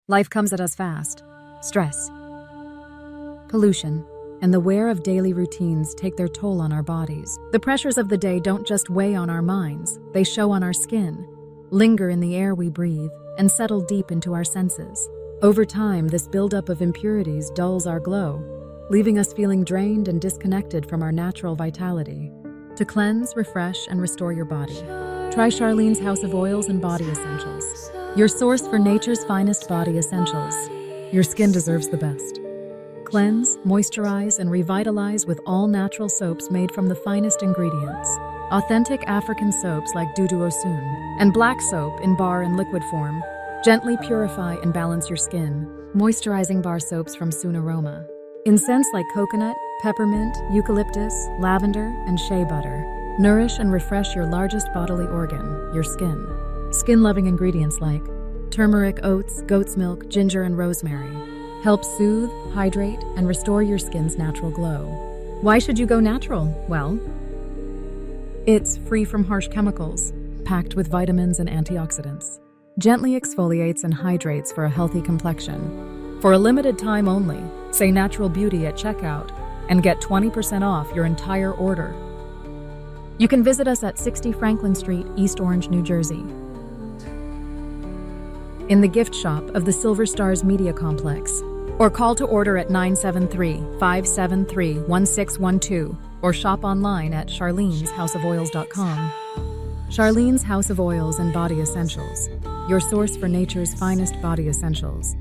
Life comes at us fast. Stress, pollution, and the wear of daily routines take their toll on our bodies. The pressures of the day don't just weigh on our minds, they show on our skin, linger in the air we breathe, and settle deep into our senses. Over time, this buildup of impurities dulls our glow, leaving us feeling drained and disconnected from our natural vitality. To cleanse, refresh, and restore your body, try Charlene's House of Oils and Body Essentials, your source for nature's finest body essentials. Your skin deserves the best. Cleanse, moisturize, and revitalize with all-natural soaps made from the finest ingredients. Authentic African soaps like Dudu-Osun and Black Soap in bar and liquid form gently purify and balance your skin. Moisturizing Bar Soaps from Sunaroma. In scents like coconut, peppermint, eucalyptus, lavender, and shea butter, nourish and refresh your largest bodily organ, your skin. Skin-loving ingredients like turmeric, oats, goat's milk, ginger, and rosemary help soothe, hydrate, and restore your skin's natural glow. Why should you go natural? Well, it's free from harsh chemicals, packed with vitamins and antioxidants, gently exfoliates and hydrates for a healthy complexion. For a limited time only, say Natural Beauty at checkout and get 20% off your entire order. You can visit us at 60 Franklin Street, East Orange, New Jersey, in the gift shop of the Silver Stars Media Complex, or call to order at 973-573-1612, or shop online at charleneshouseofoils.com. Charlene's House of Oils and Body Essentials, your source for nature's finest body essentials.